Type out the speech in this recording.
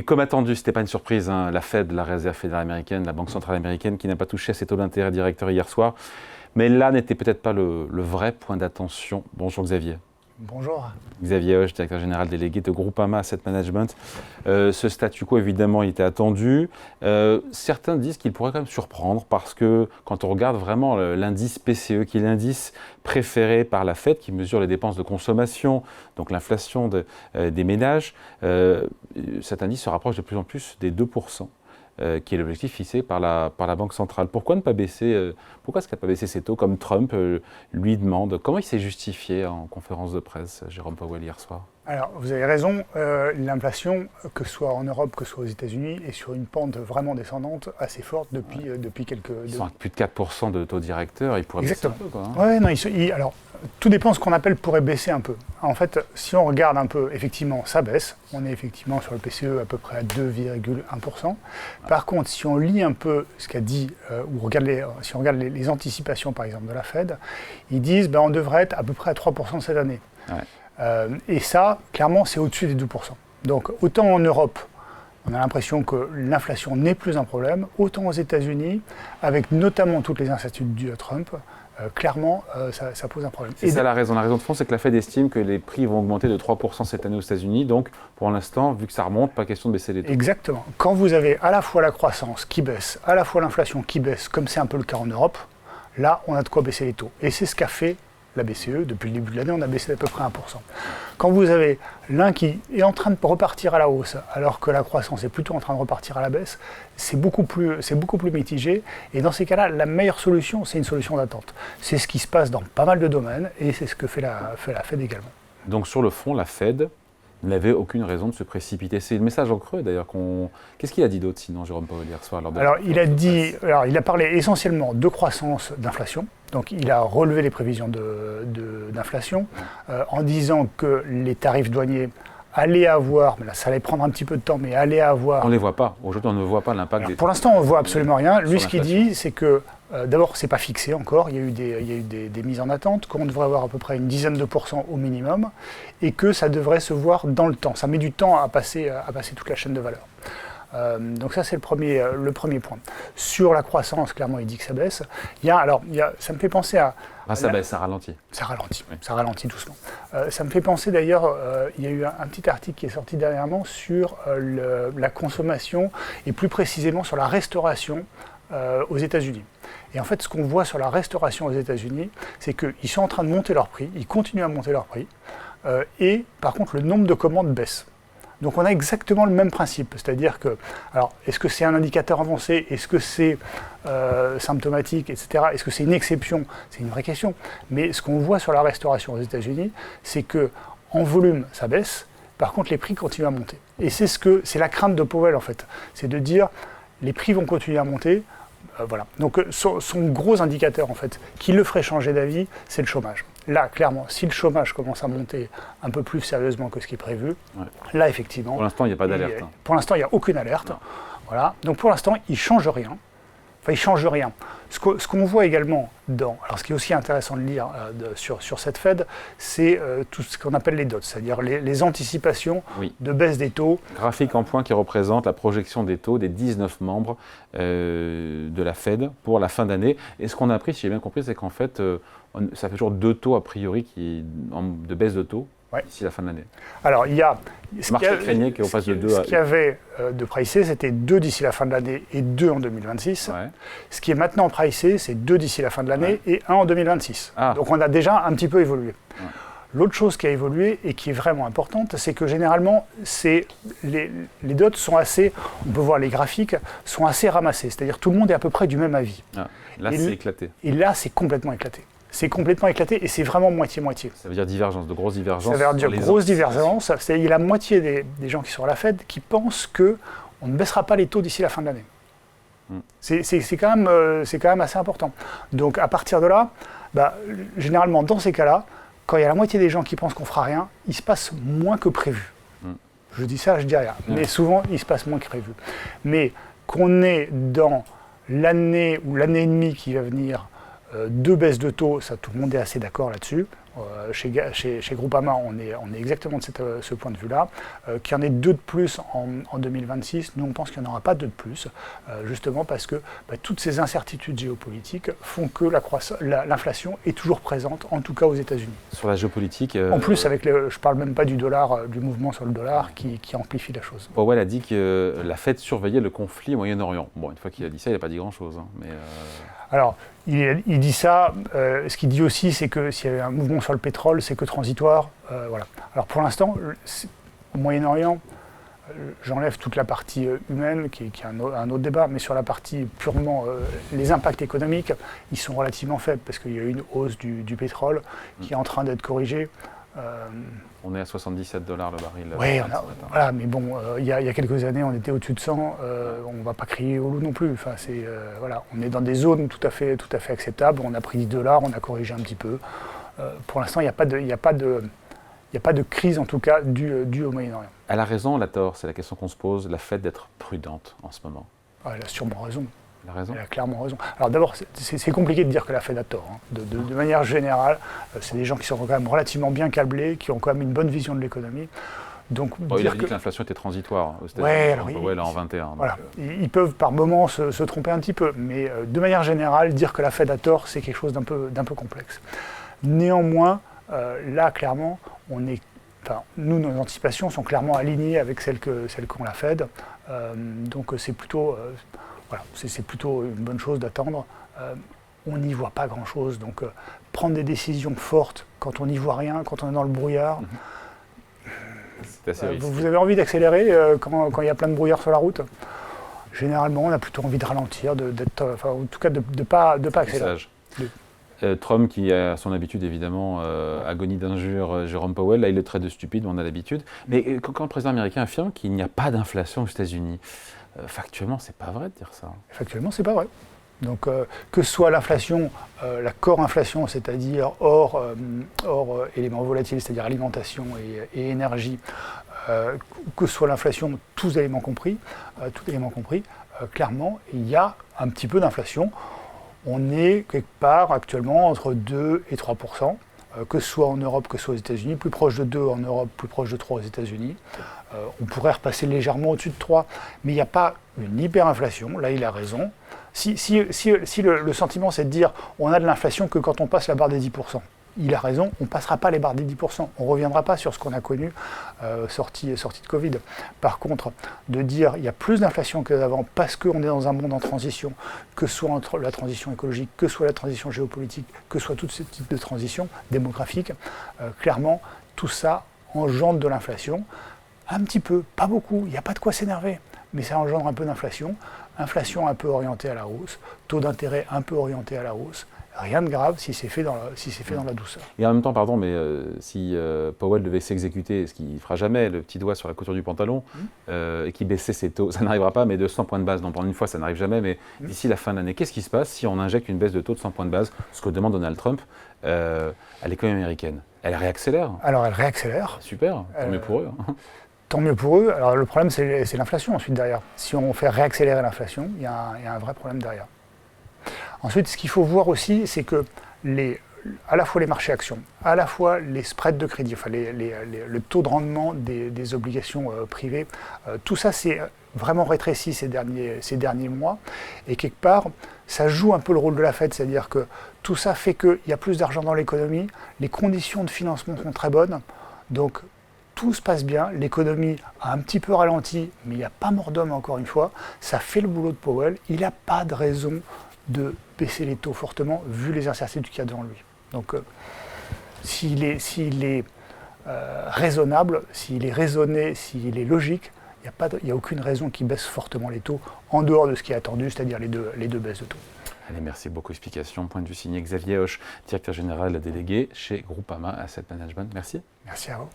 Et comme attendu, ce n'était pas une surprise, hein, la Fed, la Réserve fédérale américaine, la Banque centrale américaine, qui n'a pas touché à ses taux d'intérêt directeurs hier soir. Mais là n'était peut-être pas le vrai point d'attention. Bonjour Xavier. Bonjour. Xavier Hoche, directeur général délégué de Groupama Asset Management. Ce statu quo, évidemment, il était attendu. Certains disent qu'il pourrait quand même surprendre parce que quand on regarde vraiment l'indice PCE, qui est l'indice préféré par la Fed, qui mesure les dépenses de consommation, donc l'inflation des ménages, cet indice se rapproche de plus en plus des 2%. Qui est l'objectif fixé par la Banque centrale. Pourquoi ne pas baisser pourquoi est-ce qu'il n'a pas baissé ses taux comme Trump lui demande? Comment il s'est justifié en conférence de presse, Jérôme Powell, hier soir? Alors, vous avez raison, l'inflation, que ce soit en Europe, que ce soit aux États-Unis, est sur une pente vraiment descendante assez forte depuis quelques... Ils sont à plus de 4% de taux directeur, ils pourraient baisser un peu, quoi. Hein. Ouais, non, alors, tout dépend de ce qu'on appelle pourrait baisser un peu. En fait, si on regarde un peu, effectivement, ça baisse. On est effectivement sur le PCE à peu près à 2,1%. Par contre, si on lit un peu ce qu'a dit, ou si on regarde les anticipations, par exemple, de la Fed, ils disent on devrait être à peu près à 3% cette année. Ouais. Et ça, clairement, c'est au-dessus des 2%. Donc, autant en Europe, on a l'impression que l'inflation n'est plus un problème, autant aux États-Unis, avec notamment toutes les incertitudes dues à Trump, clairement, ça pose un problème. C'est ça la raison. La raison de fond, c'est que la Fed estime que les prix vont augmenter de 3% cette année aux États-Unis. Donc, pour l'instant, vu que ça remonte, pas question de baisser les taux. Exactement. Quand vous avez à la fois la croissance qui baisse, à la fois l'inflation qui baisse, comme c'est un peu le cas en Europe, là, on a de quoi baisser les taux. Et c'est ce qu'a fait la BCE. Depuis le début de l'année, on a baissé d'à peu près 1%. Quand vous avez l'un qui est en train de repartir à la hausse, alors que la croissance est plutôt en train de repartir à la baisse, c'est beaucoup plus mitigé. Et dans ces cas-là, la meilleure solution, c'est une solution d'attente. C'est ce qui se passe dans pas mal de domaines, et c'est ce que fait la Fed également. Donc sur le fond, la Fed n'avait aucune raison de se précipiter. C'est le message en creux d'ailleurs. Qu'est-ce qu'il a dit d'autre sinon, Jérôme Powell, hier soir? Il a parlé essentiellement de croissance, d'inflation. Donc il a relevé les prévisions d'inflation en disant que les tarifs douaniers allaient avoir, mais là ça allait prendre un petit peu de temps, mais allaient avoir... On ne les voit pas. Aujourd'hui, on ne voit pas l'impact des... Pour l'instant, on ne voit absolument rien. Lui, ce qu'il dit, c'est que d'abord, ce n'est pas fixé encore. Il y a eu des mises en attente, qu'on devrait avoir à peu près une dizaine de % au minimum, et que ça devrait se voir dans le temps. Ça met du temps à passer toute la chaîne de valeur. Donc ça, c'est le premier point. Sur la croissance, clairement, il dit que ça baisse. Ça me fait penser à... ça baisse, ça ralentit. Ça ralentit, oui. Ça ralentit doucement. Ça me fait penser d'ailleurs, il y a eu un petit article qui est sorti dernièrement sur la consommation, et plus précisément sur la restauration aux États-Unis. Et en fait, ce qu'on voit sur la restauration aux États-Unis, c'est qu'ils sont en train de monter leurs prix, ils continuent à monter leurs prix, et par contre, le nombre de commandes baisse. Donc on a exactement le même principe, c'est-à-dire que, alors, est-ce que c'est un indicateur avancé, est-ce que c'est symptomatique, etc. Est-ce que c'est une exception? C'est une vraie question. Mais ce qu'on voit sur la restauration aux États-Unis, c'est que en volume, ça baisse, par contre, les prix continuent à monter. Et c'est la crainte de Powell, en fait, c'est de dire, les prix vont continuer à monter, voilà. Donc son gros indicateur, en fait, qui le ferait changer d'avis, c'est le chômage. Là, clairement, si le chômage commence à monter un peu plus sérieusement que ce qui est prévu, là, effectivement... Pour l'instant, il n'y a pas d'alerte. Pour l'instant, il n'y a aucune alerte. Voilà. Donc, pour l'instant, il ne change rien. Enfin, il ne change rien. Ce qu'on voit également alors ce qui est aussi intéressant de lire sur cette Fed, c'est tout ce qu'on appelle les dots, c'est-à-dire les anticipations de baisse des taux. Graphique en point qui représente la projection des taux des 19 membres de la Fed pour la fin d'année. Et ce qu'on a appris, si j'ai bien compris, c'est qu'en fait, ça fait toujours 2 taux a priori de baisse de taux. D'ici la fin de l'année. Alors, il y a... Le marché craignait qu'on passe de 2 à... Ce qu'il y avait de pricé, c'était 2 d'ici la fin de l'année et 2 en 2026. Ouais. Ce qui est maintenant pricé, c'est 2 d'ici la fin de l'année et 1 en 2026. Ah. Donc, on a déjà un petit peu évolué. Ouais. L'autre chose qui a évolué et qui est vraiment importante, c'est que généralement, les dots sont assez, on peut voir les graphiques, sont assez ramassés. C'est-à-dire tout le monde est à peu près du même avis. Ah. Là, c'est éclaté. Et là, c'est complètement éclaté. C'est complètement éclaté et c'est vraiment moitié-moitié. Ça veut dire divergence, de grosses divergences. Ça veut dire grosse divergence. Il y a la moitié des gens qui sont à la Fed qui pensent qu'on ne baissera pas les taux d'ici la fin de l'année. C'est quand même assez important. Donc à partir de là, généralement dans ces cas-là, quand il y a la moitié des gens qui pensent qu'on ne fera rien, il se passe moins que prévu. Je dis ça, je dis rien. Mais souvent, il se passe moins que prévu. Mais qu'on est dans l'année ou l'année et demie qui va venir, 2 baisses de taux, ça tout le monde est assez d'accord là-dessus. Chez Groupama, on est exactement de ce point de vue-là. Qu'il y en ait 2 de plus en 2026, nous on pense qu'il n'y en aura pas 2 de plus, justement parce que toutes ces incertitudes géopolitiques font que l'inflation est toujours présente, en tout cas aux États-Unis. Sur la géopolitique... En plus, je ne parle même pas du dollar, du mouvement sur le dollar qui amplifie la chose. Powell a dit que la Fed surveillait le conflit au Moyen-Orient. Bon, une fois qu'il a dit ça, il n'a pas dit grand-chose. Hein, mais Alors, il dit ça. Ce qu'il dit aussi, c'est que s'il y avait un mouvement sur le pétrole, c'est que transitoire. Voilà. Alors pour l'instant, au Moyen-Orient, j'enlève toute la partie humaine, qui est un autre débat, mais sur la partie purement, les impacts économiques, ils sont relativement faibles, parce qu'il y a eu une hausse du pétrole qui est en train d'être corrigée. On est à 77 $ le baril. Oui, voilà, mais bon, il y a quelques années, on était au-dessus de 100. On ne va pas crier au loup non plus. Enfin, voilà, on est dans des zones tout à fait acceptables. On a pris 10 $, on a corrigé un petit peu. Pour l'instant, il n'y a pas de crise, en tout cas, due au Moyen-Orient. Elle a raison, elle a tort. C'est la question qu'on se pose. La Fed d'être prudente en ce moment. Elle a sûrement raison. Elle a raison. Elle a clairement raison. Alors d'abord, c'est compliqué de dire que la Fed a tort. Hein. De manière générale, c'est des gens qui sont quand même relativement bien câblés, qui ont quand même une bonne vision de l'économie. Donc, il a dit que l'inflation était transitoire aux États-Unis. Powell en 21. Voilà. Ils peuvent par moments se tromper un petit peu, mais de manière générale, dire que la Fed a tort, c'est quelque chose d'un peu complexe. Néanmoins, là, clairement, nous, nos anticipations sont clairement alignées avec celles qu'ont la Fed. Donc c'est plutôt une bonne chose d'attendre. On n'y voit pas grand-chose. Donc prendre des décisions fortes quand on n'y voit rien, quand on est dans le brouillard. C'est assez risqué. Vous avez envie d'accélérer quand il y a plein de brouillard sur la route? Généralement, on a plutôt envie de ralentir, en tout cas de ne pas accélérer. Trump, qui a son habitude évidemment, agonie d'injures, Jérôme Powell, là il le traite de stupide, on a l'habitude. Mais quand le président américain affirme qu'il n'y a pas d'inflation aux États-Unis, factuellement, c'est pas vrai de dire ça. Factuellement, c'est pas vrai. Donc, que ce soit l'inflation, la core inflation, c'est-à-dire hors éléments volatiles, c'est-à-dire alimentation et énergie, que ce soit l'inflation, tous éléments compris, clairement, il y a un petit peu d'inflation. On est quelque part actuellement entre 2 et 3%, que ce soit en Europe, que ce soit aux États-Unis, plus proche de 2 en Europe, plus proche de 3 aux États-Unis. On pourrait repasser légèrement au-dessus de 3, mais il n'y a pas une hyperinflation, là il a raison. Si le sentiment c'est de dire on a de l'inflation que quand on passe la barre des 10%, il a raison, on ne passera pas les barres des 10%, on ne reviendra pas sur ce qu'on a connu sorti de Covid. Par contre, de dire il y a plus d'inflation que d'avant parce qu'on est dans un monde en transition, que ce soit entre la transition écologique, que ce soit la transition géopolitique, que ce soit tous ces types de transitions démographiques, clairement, tout ça engendre de l'inflation. Un petit peu, pas beaucoup, il n'y a pas de quoi s'énerver, mais ça engendre un peu d'inflation, inflation un peu orientée à la hausse, taux d'intérêt un peu orienté à la hausse. Rien de grave si c'est fait dans la douceur. Et en même temps, pardon, mais si Powell devait s'exécuter, ce qu'il ne fera jamais, le petit doigt sur la couture du pantalon, et qu'il baissait ses taux, ça n'arrivera pas, mais de 100 points de base, non, pour une fois, ça n'arrive jamais, mais d'ici la fin de l'année, qu'est-ce qui se passe si on injecte une baisse de taux de 100 points de base, ce que demande Donald Trump, à l'économie américaine? Elle réaccélère. Alors, elle réaccélère. Super, tant mieux pour eux. Tant mieux pour eux. Alors, le problème, c'est l'inflation ensuite derrière. Si on fait réaccélérer l'inflation, il y a un vrai problème derrière. Ensuite, ce qu'il faut voir aussi, c'est que à la fois les marchés actions, à la fois les spreads de crédit, enfin le taux de rendement des obligations privées, tout ça s'est vraiment rétréci ces derniers mois. Et quelque part, ça joue un peu le rôle de la Fed, c'est-à-dire que tout ça fait qu'il y a plus d'argent dans l'économie, les conditions de financement sont très bonnes, donc tout se passe bien, l'économie a un petit peu ralenti, mais il n'y a pas mort d'homme encore une fois, ça fait le boulot de Powell, il n'a pas de raison de baisser les taux fortement, vu les incertitudes qu'il y a devant lui. Donc, s'il est raisonnable, s'il est raisonné, s'il est logique, il n'y a aucune raison qu'il baisse fortement les taux, en dehors de ce qui est attendu, c'est-à-dire les deux baisses de taux. Allez, merci beaucoup. Explication, point de vue signé Xavier Hoche, directeur général délégué chez Groupama Asset Management. Merci. Merci à vous.